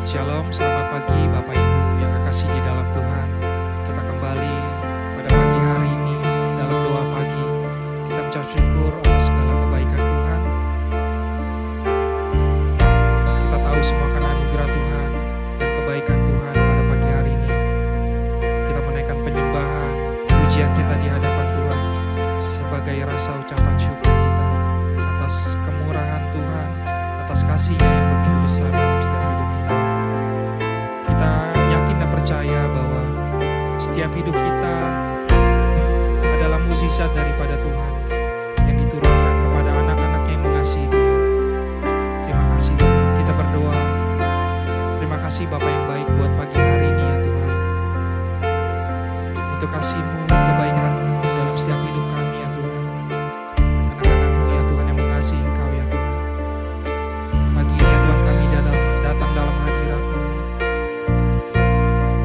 Shalom, selamat pagi Bapak Ibu yang kekasih di dalam Tuhan. Kita kembali pada pagi hari ini dalam doa pagi. Kita mengucap syukur atas segala kebaikan Tuhan. Kita tahu semua karena anugerah Tuhan dan kebaikan Tuhan pada pagi hari ini. hidup kita adalah mukjizat daripada Tuhan yang diturunkan kepada anak-anak yang mengasihi Dia. Terima kasih Tuhan, kita berdoa. Terima kasih Bapa yang baik buat pagi hari ini ya Tuhan. Untuk kasih-Mu, kebaikan-Mu dalam setiap hidup kami ya Tuhan. Anak-anak-Mu ya Tuhan yang mengasihi Engkau ya Tuhan. Pagi ini ya Tuhan kami datang dalam hadirat-Mu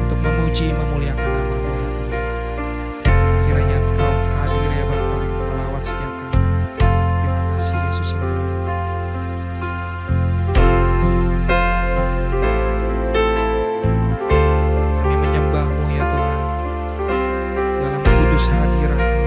untuk memuji, memuliakan nama-Mu ya Tuhan. Kiranya Engkau hadir ya Bapa melawat setiap kami. Terima kasih Yesus yang baik. Kami menyembah-Mu ya Tuhan dalam kudus hadirat-Mu.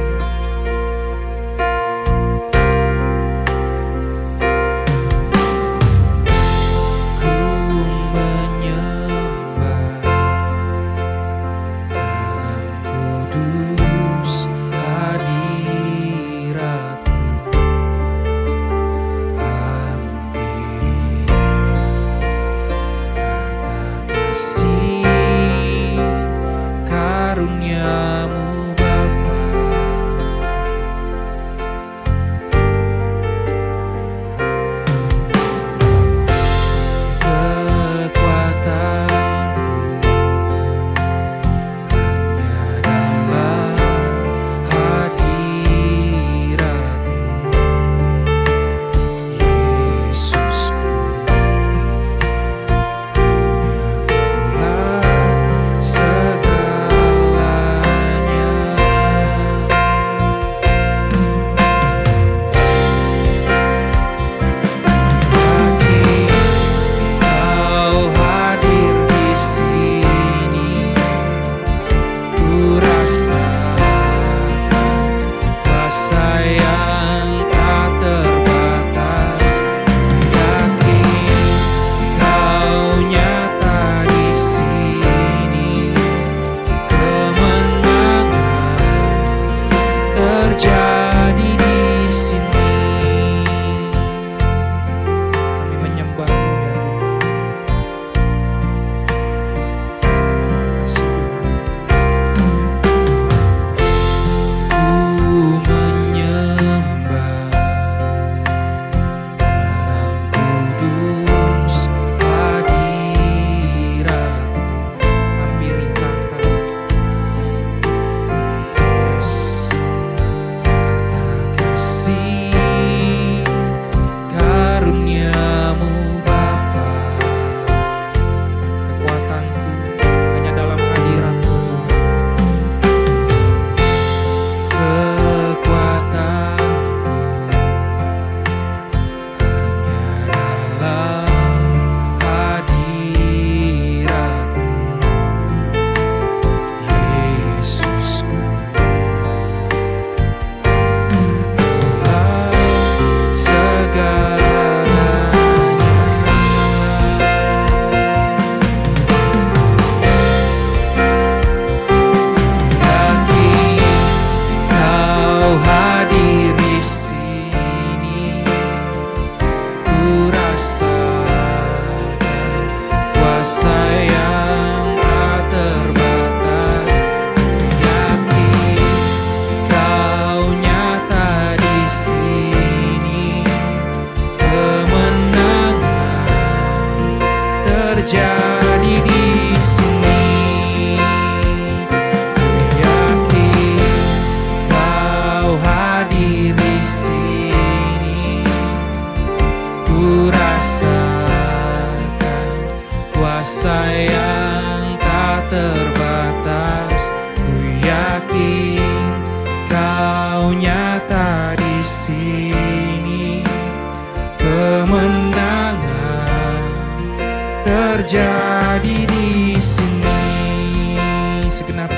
terjadi di sini. Segenap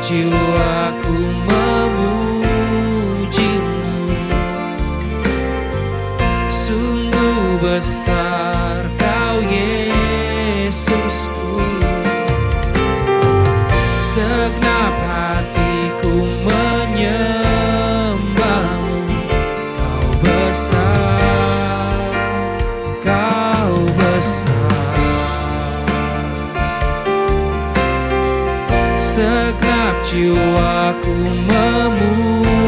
jiwaku memuji-Mu. Sungguh besar Kau Yesusku. Segenap hatiku menyembah-Mu. Kau besar, Kau besar. jiwaku memujimu.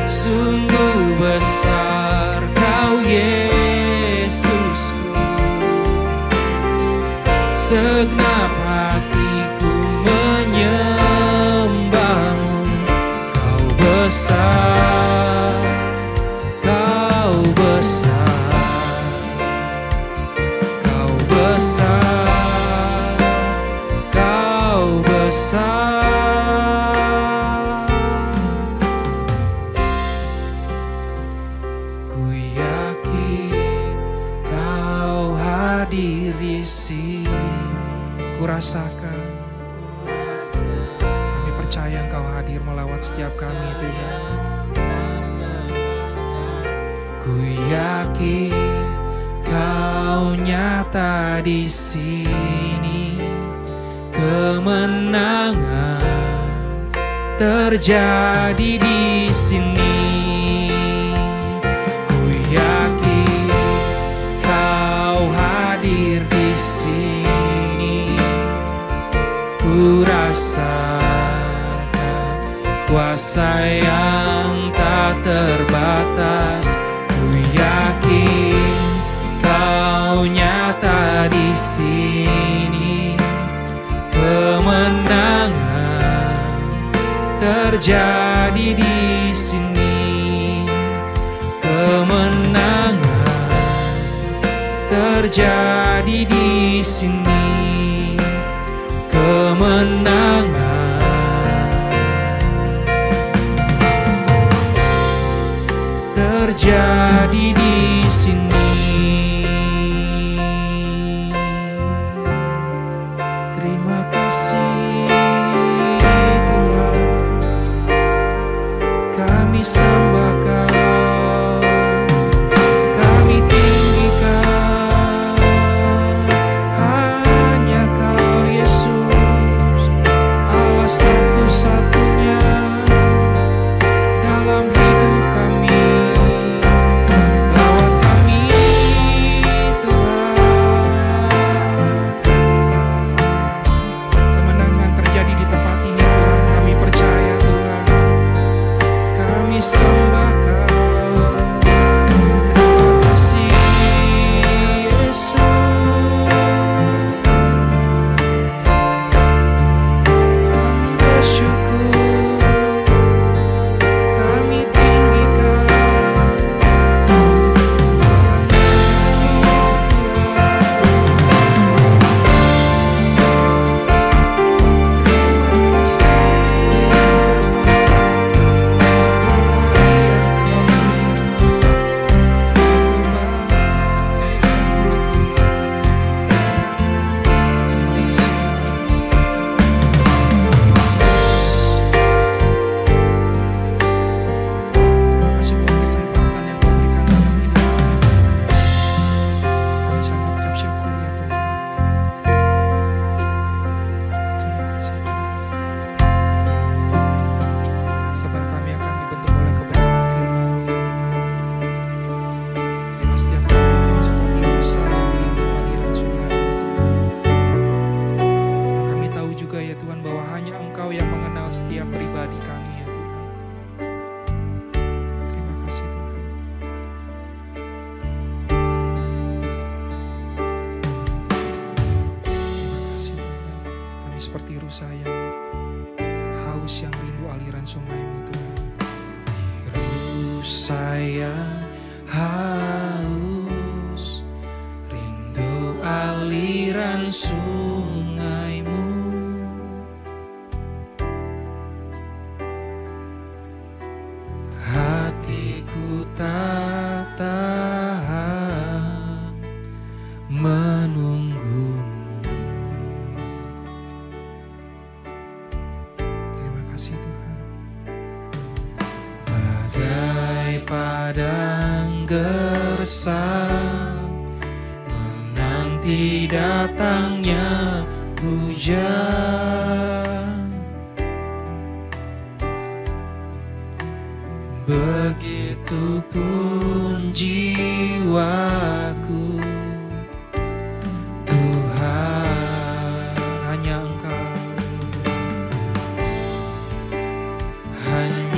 Sungguh besar Kau Yesusku, segenap hatiku menyembahmu. Kau besar, Kau besar, Kau besar, Kau besar. Ku yakin Kau hadir di sini. Ku rasakan, kami percaya Engkau hadir melawat setiap kami, Tuhan. Ku yakin Kau nyata di sini. Kemenangan terjadi di sini. Ku yakin Kau hadir di sini. Ku rasakan kuasa yang tak terbatas. Ku yakin Kau nyata di sini. Kemenangan terjadi di sini. Kemenangan terjadi di sini. Kemenangan terjadi di sini. Terima kasih Tuhan, kami sembah Kau, kami tinggikan hanya Kau Yesus, Allah satu-satunya dalam hidup kami. Lawat kami Tuhan. Kemenangan terjadi di tempat ini Tuhan, kami percaya Tuhan. Kami sembah Kau. Terima kasih Yesus. Kami bersyukur, kami tinggikan setiap pribadi kami ya Tuhan. Terima kasih Tuhan. Terima kasih Tuhan. Kami seperti rusa yang haus yang rindu aliran sungai-Mu Tuhan. Rusa yang haus rindu aliran sungai-Mu. Hatiku tak tahan menunggu-Mu. Terima kasih Tuhan. Bagai padang gersang menanti datangnya hujan, begitupun jiwaku. Tuhan, hanya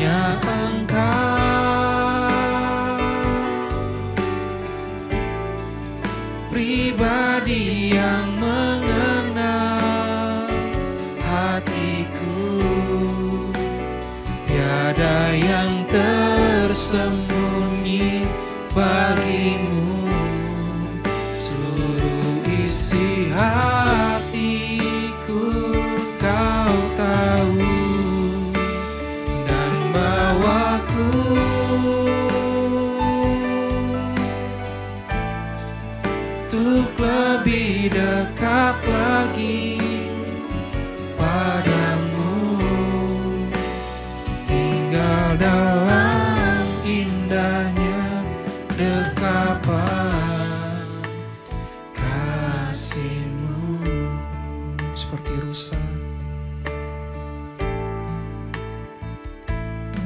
hanya Engkau, pribadi yang mengenal hatiku. Tiada yang tersembunyi bagimu, seluruh isi hatiku Kau tahu, dan bawaku untuk lebih dekat lagi padamu, tinggal dalam indahnya dekapan kasih-Mu. Seperti rusa,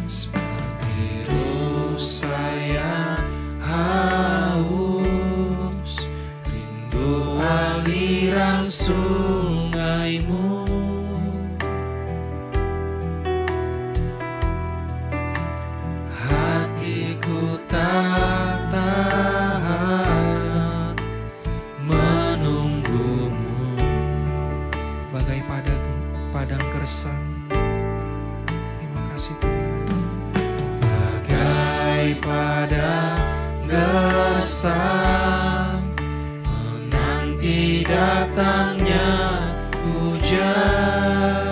seperti rusa yang haus, rindu aliran sungai-Mu. Hatiku tak tahan menunggumu, bagai padang gersang. Terima kasih Tuhan. Bagai padang gersang menanti datangnya hujan,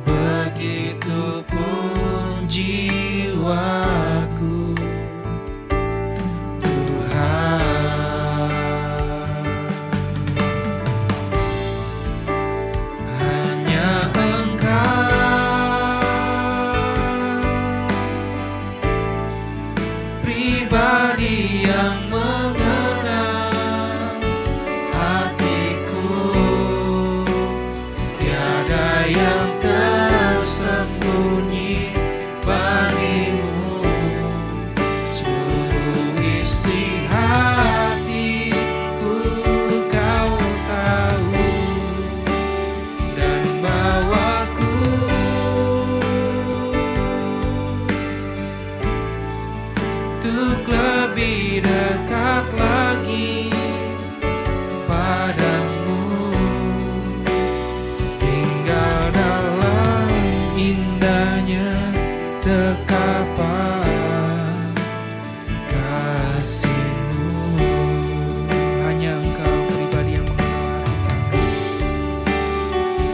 begitupun jiwaku Tuhan. Hanya Engkau, pribadi yang mengenal hatiku. Tiada yang tersembunyi bagimu, seluruh isi hatiku Kau tahu, dan bawaku untuk lebih dekat lagi padamu, tinggal dalam indahnya dekapan kasih-Mu. Hanya Engkau, pribadi yang mengenal hati kami.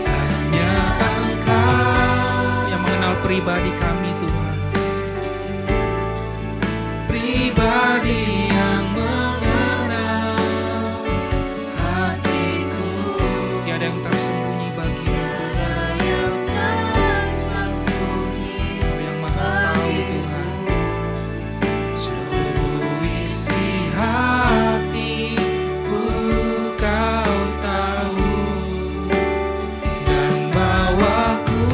Hanya Engkau yang mengenal pribadi kami Tuhan, pribadi yang mengenal hatiku. Tiada yang tersembunyi bagimu Tuhan, Kau yang maha tahu Tuhan. Seluruh isi hatiku Kau tahu, dan bawaku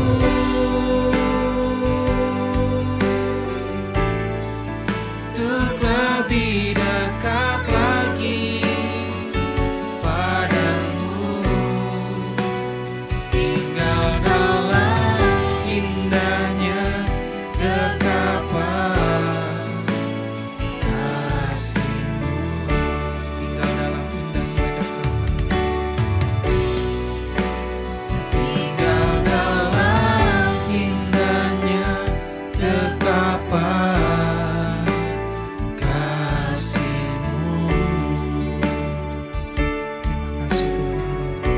untuk lebih dekat lagi padamu, tinggal dalam indahnya dekapan kasih-Mu. Tinggal dalam indahnya dekapan, tinggal dalam indahnya dekapan kasih-Mu. Terima kasih Tuhan.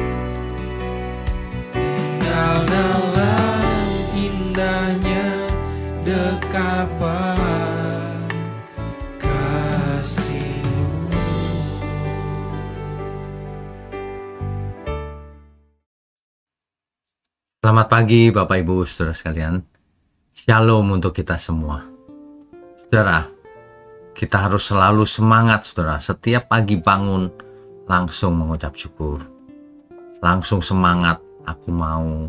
Tinggal dalam indahnya dekapan kasih-Mu. Selamat pagi Bapak Ibu Saudara sekalian. Shalom untuk kita semua. Saudara, kita harus selalu semangat saudara. Setiap pagi bangun langsung mengucap syukur. Langsung semangat, aku mau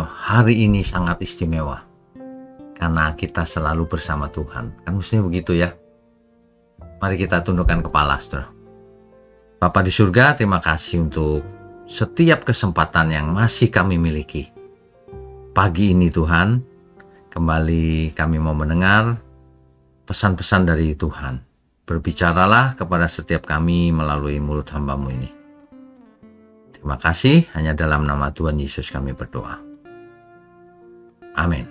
hari ini sangat istimewa. Karena kita selalu bersama Tuhan. Kan mestinya begitu ya. Mari kita tundukkan kepala saudara. Bapa di surga, terima kasih untuk setiap kesempatan yang masih kami miliki. Pagi ini Tuhan, kembali kami mau mendengar pesan-pesan dari Tuhan. Berbicaralah kepada setiap kami melalui mulut hamba-Mu ini. Terima kasih, hanya dalam nama Tuhan Yesus kami berdoa. Amin.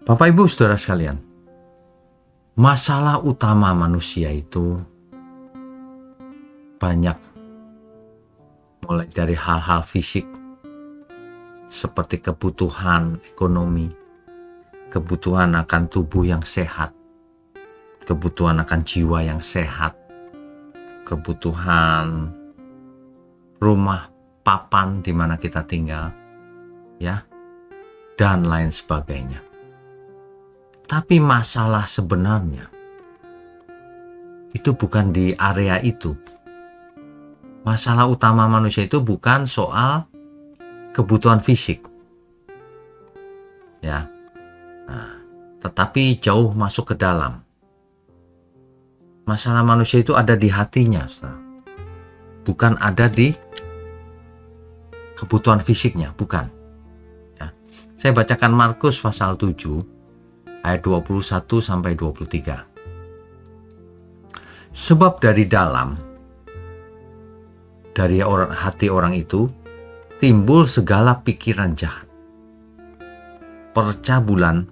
Bapak Ibu Saudara sekalian, masalah utama manusia itu banyak, mulai dari hal-hal fisik seperti kebutuhan ekonomi, kebutuhan akan tubuh yang sehat, kebutuhan akan jiwa yang sehat, kebutuhan rumah, papan di mana kita tinggal, ya, dan lain sebagainya. Tapi masalah sebenarnya itu bukan di area itu. Masalah utama manusia itu bukan soal kebutuhan fisik, ya. Nah, tetapi jauh masuk ke dalam. Masalah manusia itu ada di hatinya, saudara. Bukan ada di kebutuhan fisiknya, bukan. Ya. Saya bacakan Markus pasal 7 ayat 21 sampai 23. Sebab dari dalam, dari hati orang itu timbul segala pikiran jahat, percabulan,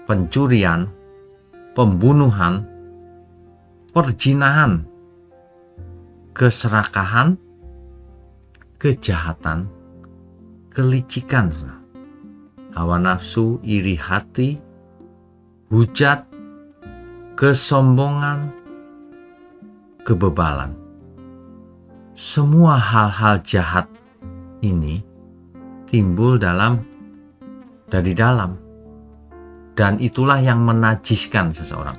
pencurian, pembunuhan, perzinahan, keserakahan, kejahatan, kelicikan, hawa nafsu, iri hati, hujat, kesombongan, kebebalan. Semua hal-hal jahat ini timbul dari dalam, dan itulah yang menajiskan seseorang.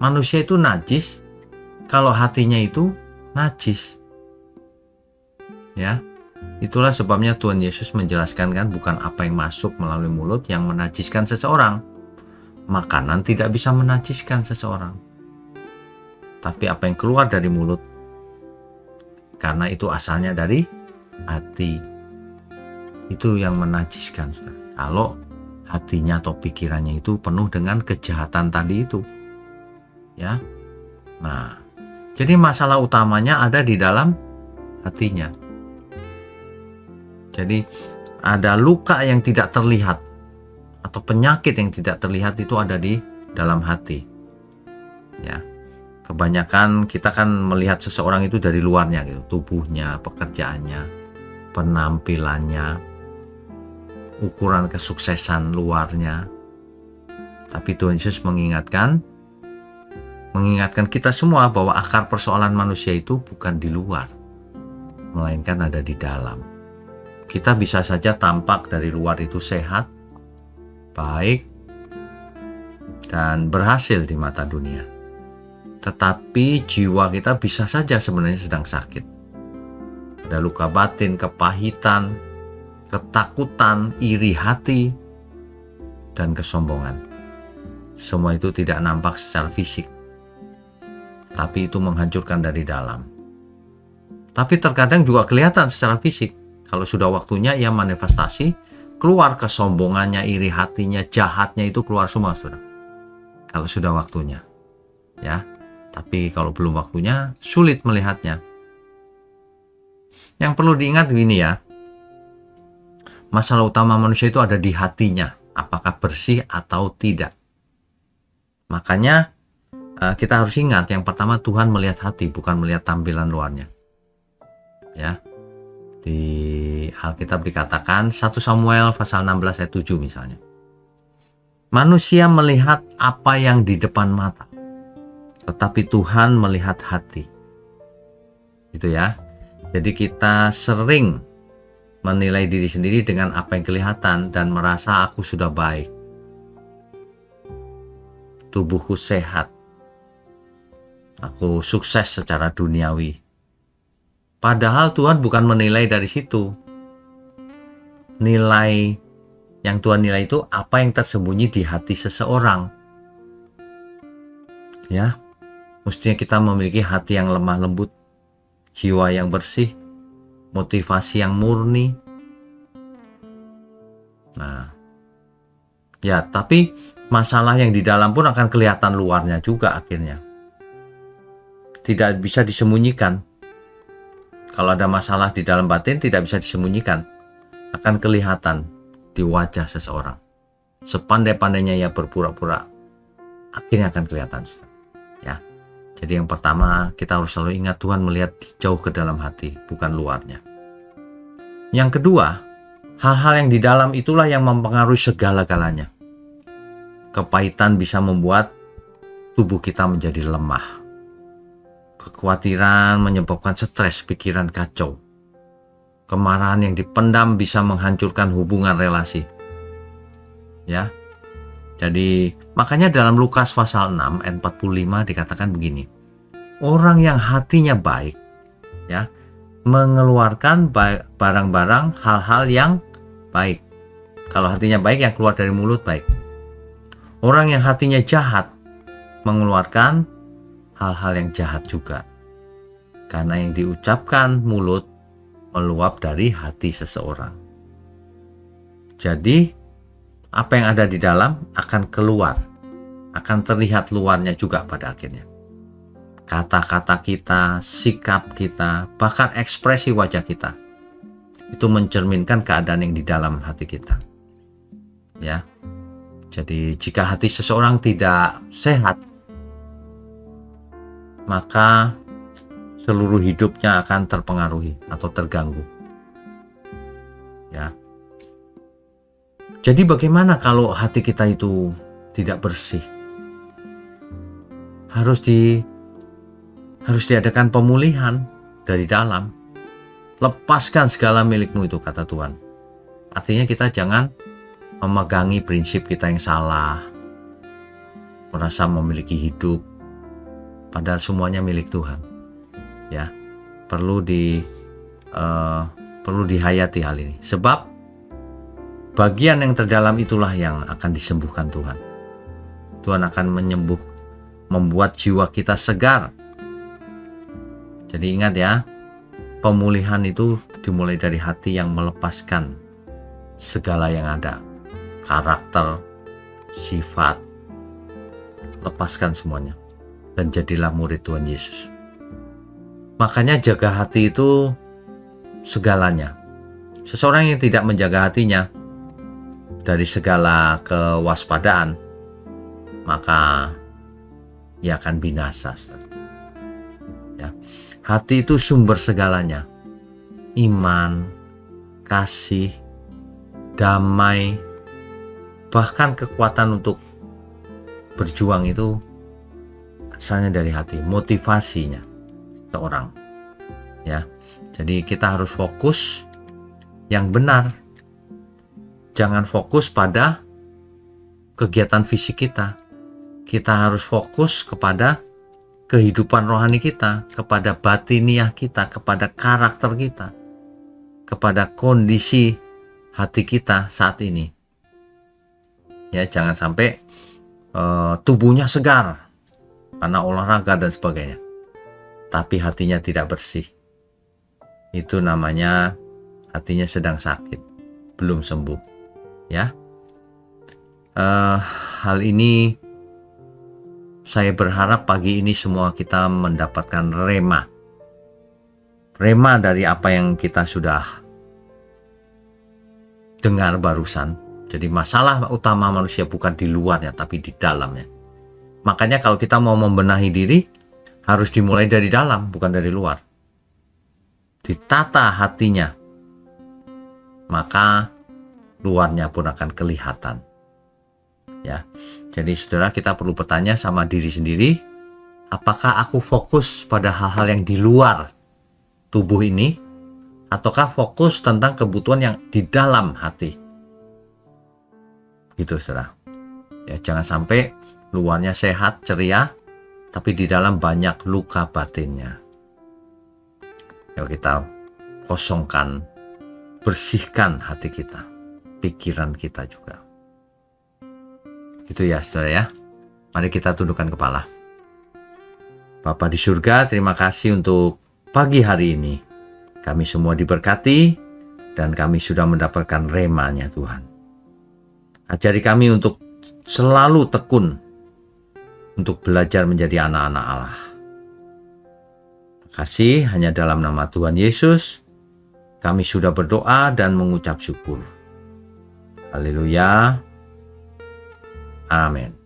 Manusia itu najis kalau hatinya itu najis. Ya, itulah sebabnya Tuhan Yesus menjelaskan kan, bukan apa yang masuk melalui mulut yang menajiskan seseorang. Makanan tidak bisa menajiskan seseorang, tapi apa yang keluar dari mulut, karena itu asalnya dari hati, itu yang menajiskan. Kalau hatinya atau pikirannya itu penuh dengan kejahatan tadi itu, ya. Nah, jadi masalah utamanya ada di dalam hatinya. Jadi ada luka yang tidak terlihat atau penyakit yang tidak terlihat itu ada di dalam hati. Ya. Kebanyakan kita kan melihat seseorang itu dari luarnya gitu, tubuhnya, pekerjaannya, penampilannya, ukuran kesuksesan luarnya. Tapi Tuhan Yesus mengingatkan kita semua bahwa akar persoalan manusia itu bukan di luar, melainkan ada di dalam. Kita bisa saja tampak dari luar itu sehat, baik, dan berhasil di mata dunia. Tetapi jiwa kita bisa saja sebenarnya sedang sakit. Ada luka batin, kepahitan, ketakutan, iri hati, dan kesombongan. Semua itu tidak nampak secara fisik, tapi itu menghancurkan dari dalam. Tapi terkadang juga kelihatan secara fisik. Kalau sudah waktunya ia manifestasi, keluar kesombongannya, iri hatinya, jahatnya itu keluar semua, saudara. Kalau sudah waktunya, ya. Tapi kalau belum waktunya, sulit melihatnya. Yang perlu diingat ini ya, masalah utama manusia itu ada di hatinya, apakah bersih atau tidak. Makanya kita harus ingat, yang pertama Tuhan melihat hati, bukan melihat tampilan luarnya. Ya. Di Alkitab dikatakan 1 Samuel pasal 16 ayat 7 misalnya. Manusia melihat apa yang di depan mata, tetapi Tuhan melihat hati. Gitu ya. Jadi kita sering menilai diri sendiri dengan apa yang kelihatan dan merasa aku sudah baik, tubuhku sehat, aku sukses secara duniawi. Padahal Tuhan bukan menilai dari situ. Nilai yang Tuhan nilai itu apa yang tersembunyi di hati seseorang. Ya, mestinya kita memiliki hati yang lemah lembut, jiwa yang bersih, motivasi yang murni. Nah, ya, tapi masalah yang di dalam pun akan kelihatan luarnya juga akhirnya. Tidak bisa disembunyikan. Kalau ada masalah di dalam batin tidak bisa disembunyikan. Akan kelihatan di wajah seseorang. Sepandai-pandainya ia berpura-pura, akhirnya akan kelihatan. Ya. Jadi yang pertama, kita harus selalu ingat Tuhan melihat jauh ke dalam hati, bukan luarnya. Yang kedua, hal-hal yang di dalam itulah yang mempengaruhi segala-galanya. Kepahitan bisa membuat tubuh kita menjadi lemah. Kekhawatiran menyebabkan stres, pikiran kacau. Kemarahan yang dipendam bisa menghancurkan hubungan relasi. Ya. Jadi makanya dalam Lukas pasal 6 ayat 45 dikatakan begini. Orang yang hatinya baik, ya, mengeluarkan barang-barang hal-hal yang baik. Kalau hatinya baik, yang keluar dari mulut baik. Orang yang hatinya jahat mengeluarkan hal-hal yang jahat juga. Karena yang diucapkan mulut meluap dari hati seseorang. Jadi apa yang ada di dalam akan keluar, akan terlihat luarnya juga pada akhirnya. Kata-kata kita, sikap kita, bahkan ekspresi wajah kita, itu mencerminkan keadaan yang di dalam hati kita. Ya, jadi jika hati seseorang tidak sehat, maka seluruh hidupnya akan terpengaruhi atau terganggu. Ya. Jadi bagaimana kalau hati kita itu tidak bersih? Harus diadakan pemulihan dari dalam. Lepaskan segala milikmu itu, kata Tuhan. Artinya kita jangan memegangi prinsip kita yang salah, merasa memiliki hidup, padahal semuanya milik Tuhan. Ya, perlu dihayati hal ini. Sebab bagian yang terdalam itulah yang akan disembuhkan Tuhan. Tuhan akan membuat jiwa kita segar. Jadi ingat ya, pemulihan itu dimulai dari hati yang melepaskan segala yang ada. Karakter, sifat, lepaskan semuanya. Dan jadilah murid Tuhan Yesus. Makanya jaga hati itu segalanya. Seseorang yang tidak menjaga hatinya dari segala kewaspadaan, maka ia akan binasa. Ya. Hati itu sumber segalanya. Iman, kasih, damai, bahkan kekuatan untuk berjuang itu asalnya dari hati, motivasinya seorang. Ya. Jadi kita harus fokus yang benar. Jangan fokus pada kegiatan fisik kita. Kita harus fokus kepada kehidupan rohani kita, kepada batiniah kita, kepada karakter kita, kepada kondisi hati kita saat ini. Ya, jangan sampai tubuhnya segar karena olahraga dan sebagainya, tapi hatinya tidak bersih. Itu namanya hatinya sedang sakit, belum sembuh. Ya, hal ini saya berharap pagi ini semua kita mendapatkan rema dari apa yang kita sudah dengar barusan. Jadi masalah utama manusia bukan di luarnya, tapi di dalamnya. Makanya kalau kita mau membenahi diri, harus dimulai dari dalam, bukan dari luar. Ditata hatinya, maka luarnya pun akan kelihatan. Ya. Jadi saudara, kita perlu bertanya sama diri sendiri, apakah aku fokus pada hal-hal yang di luar tubuh ini, ataukah fokus tentang kebutuhan yang di dalam hati? Gitu saudara. Ya, jangan sampai luarnya sehat, ceria, tapi di dalam banyak luka batinnya. Ya, kita kosongkan, bersihkan hati kita, pikiran kita juga. Gitu ya saudara ya. Mari kita tundukkan kepala. Bapa di surga, terima kasih untuk pagi hari ini. Kami semua diberkati dan kami sudah mendapatkan rema-Nya Tuhan. Ajari kami untuk selalu tekun untuk belajar menjadi anak-anak Allah. Terima kasih, hanya dalam nama Tuhan Yesus kami sudah berdoa dan mengucap syukur. Haleluya. Amin.